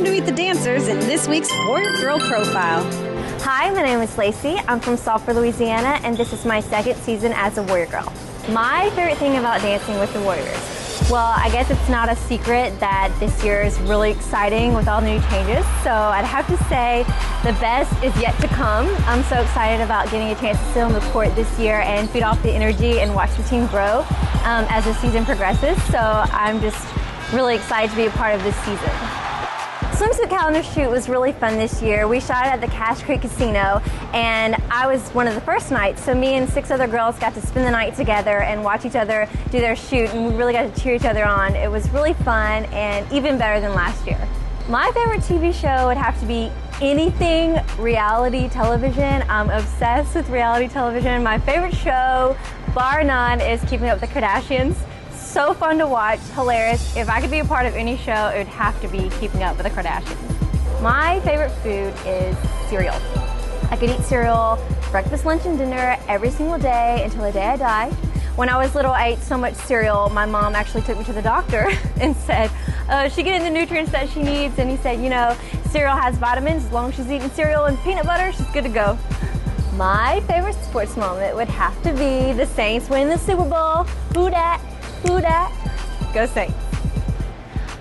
time to meet the dancers in this week's Warrior Girl Profile. Hi, my name is Lacey. I'm from Sulphur, Louisiana, and this is my second season as a Warrior Girl. My favorite thing about dancing with the Warriors, well, I guess it's not a secret that this year is really exciting with all the new changes, so I'd have to say the best is yet to come. I'm so excited about getting a chance to sit on the court this year and feed off the energy and watch the team grow as the season progresses, so I'm just really excited to be a part of this season. Swimsuit calendar shoot was really fun this year. We shot it at the Cache Creek Casino, and I was one of the first nights, so me and 6 other girls got to spend the night together and watch each other do their shoot, and we really got to cheer each other on. It was really fun and even better than last year. My favorite TV show would have to be anything reality television. I'm obsessed with reality television. My favorite show, bar none, is Keeping Up with the Kardashians. So fun to watch, hilarious. If I could be a part of any show, it would have to be Keeping Up with the Kardashians. My favorite food is cereal. I could eat cereal breakfast, lunch, and dinner every single day until the day I die. When I was little, I ate so much cereal, my mom actually took me to the doctor and said, is she getting the nutrients that she needs? And he said, you know, cereal has vitamins. As long as she's eating cereal and peanut butter, she's good to go. My favorite sports moment would have to be the Saints winning the Super Bowl. Who dat? Who dat? Go Saints.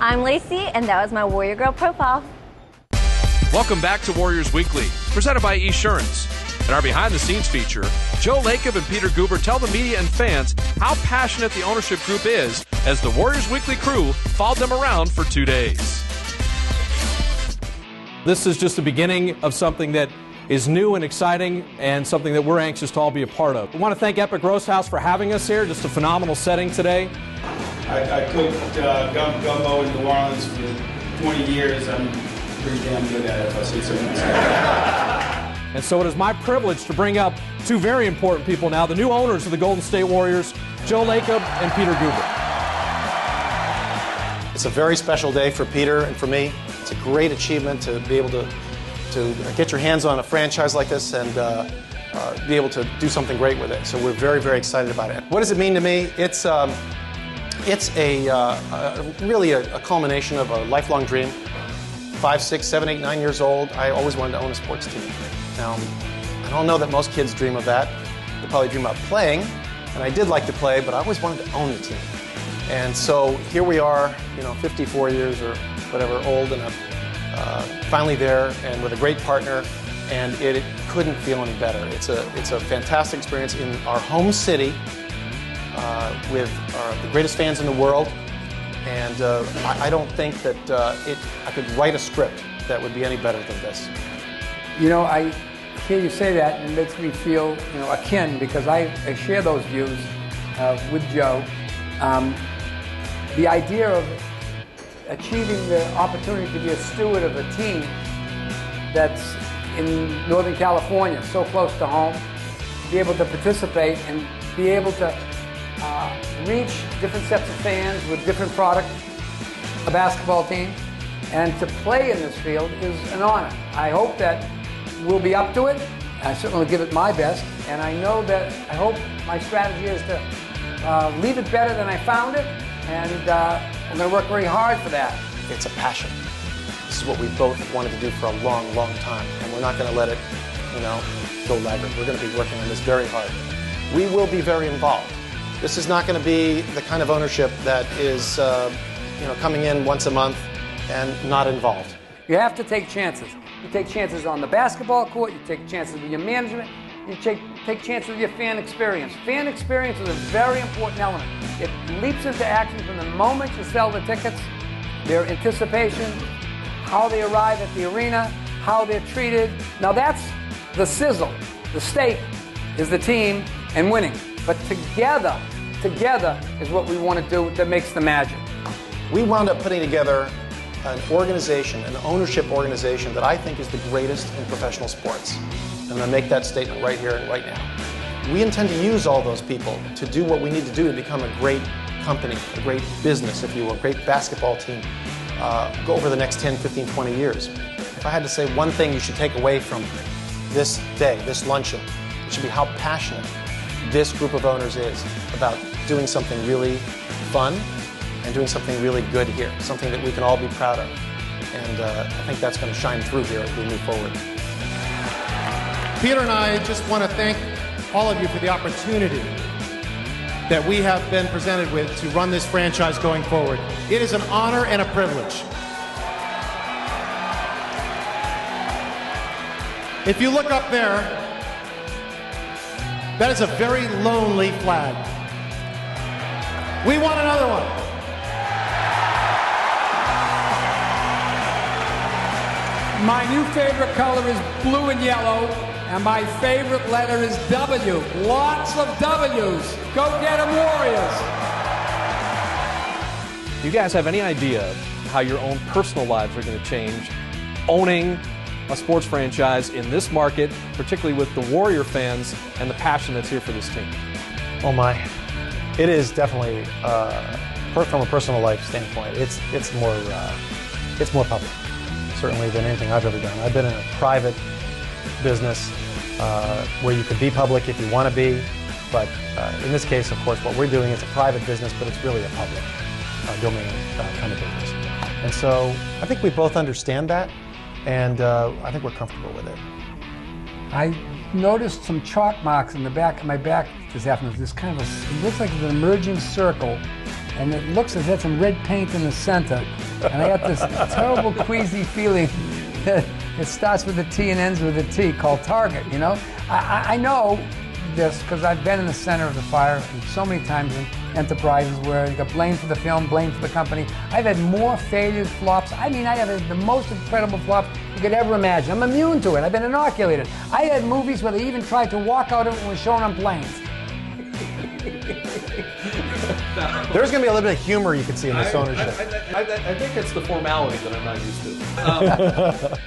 I'm Lacey, and that was my Warrior Girl Profile. Welcome back to Warriors Weekly, presented by Esurance. In our behind-the-scenes feature, Joe Lacob and Peter Guber tell the media and fans how passionate the ownership group is as the Warriors Weekly crew followed them around for 2 days. This is just the beginning of something that is new and exciting and something that we're anxious to all be a part of. We want to thank Epic Roast House for having us here. Just a phenomenal setting today. I cooked gumbo in New Orleans for 20 years. I'm pretty damn good at it, if I say so myself. And so it is my privilege to bring up 2 very important people now, the new owners of the Golden State Warriors, Joe Lacob and Peter Guber. It's a very special day for Peter and for me. It's a great achievement to be able to get your hands on a franchise like this and be able to do something great with it. So we're very, very excited about it. What does it mean to me? It's really a culmination of a lifelong dream. 5, 6, 7, 8, 9 years old, I always wanted to own a sports team. Now, I don't know that most kids dream of that. They probably dream about playing, and I did like to play, but I always wanted to own the team. And so here we are, 54 years or whatever old, and I'm finally there and with a great partner, and it couldn't feel any better. It's a fantastic experience in our home city with the greatest fans in the world, and I don't think that I could write a script that would be any better than this. I hear you say that, and it makes me feel akin, because I share those views with Joe. The idea of achieving the opportunity to be a steward of a team that's in Northern California, so close to home, be able to participate and be able to reach different sets of fans with different product, a basketball team, and to play in this field is an honor. I hope that we'll be up to it. I certainly will give it my best, and I hope my strategy is to leave it better than I found it, and I'm going to work very hard for that. It's a passion. This is what we both wanted to do for a long, long time, and we're not going to let it, go laggard. We're going to be working on this very hard. We will be very involved. This is not going to be the kind of ownership that is, coming in once a month and not involved. You have to take chances. You take chances on the basketball court, you take chances with your management, you take chances with your fan experience. Fan experience is a very important element. It leaps into action from the moment you sell the tickets, their anticipation, how they arrive at the arena, how they're treated. Now that's the sizzle. The steak is the team and winning. But together is what we want to do that makes the magic. We wound up putting together an organization, an ownership organization that I think is the greatest in professional sports. I'm going to make that statement right here and right now. We intend to use all those people to do what we need to do to become a great company, a great business, if you will, a great basketball team, go over the next 10, 15, 20 years. If I had to say one thing you should take away from this day, this luncheon, it should be how passionate this group of owners is about doing something really fun and doing something really good here, something that we can all be proud of. And I think that's going to shine through here as we move forward. Peter and I just want to thank all of you for the opportunity that we have been presented with to run this franchise going forward. It is an honor and a privilege. If you look up there, that is a very lonely flag. We want another one. My new favorite color is blue and yellow, and my favorite letter is W. Lots of W's. Go get 'em, Warriors. Do you guys have any idea how your own personal lives are going to change owning a sports franchise in this market, particularly with the Warrior fans and the passion that's here for this team? Oh my. It is definitely, from a personal life standpoint, it's more public, certainly, than anything I've ever done. I've been in a private business where you could be public if you want to be, but in this case, of course, what we're doing is a private business, but it's really a public domain kind of business. And so I think we both understand that, and I think we're comfortable with it. I noticed some chalk marks in the back of my back this afternoon. This kind of it looks like an emerging circle, and it looks as if it's some red paint in the center. And I got this terrible queasy feeling that it starts with a T and ends with a T, called Target, you know? I know this because I've been in the center of the fire so many times in enterprises where you got blamed for the film, blamed for the company. I've had more failures, flops. I mean, I have had the most incredible flops you could ever imagine. I'm immune to it. I've been inoculated. I had movies where they even tried to walk out of it and were shown on planes. There's going to be a little bit of humor you can see in this ownership. I think it's the formality that I'm not used to.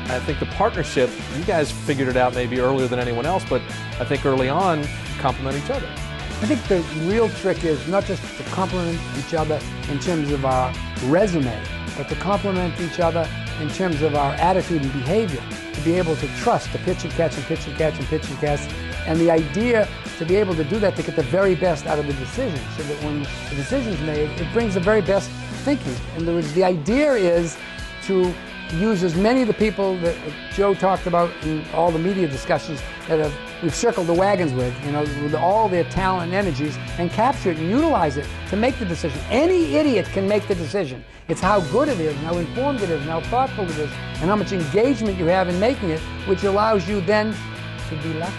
I think the partnership, you guys figured it out maybe earlier than anyone else, but I think early on, complement each other. I think the real trick is not just to complement each other in terms of our resume, but to complement each other in terms of our attitude and behavior, to be able to trust, to pitch and catch and pitch and catch and pitch and catch. And the idea to be able to do that, to get the very best out of the decision, so that when the decision's made, it brings the very best thinking. In other words, the idea is to use as many of the people that Joe talked about in all the media discussions that we've circled the wagons with, you know, with all their talent and energies, and capture it and utilize it to make the decision. Any idiot can make the decision. It's how good it is, and how informed it is, and how thoughtful it is, and how much engagement you have in making it, which allows you then to be lucky.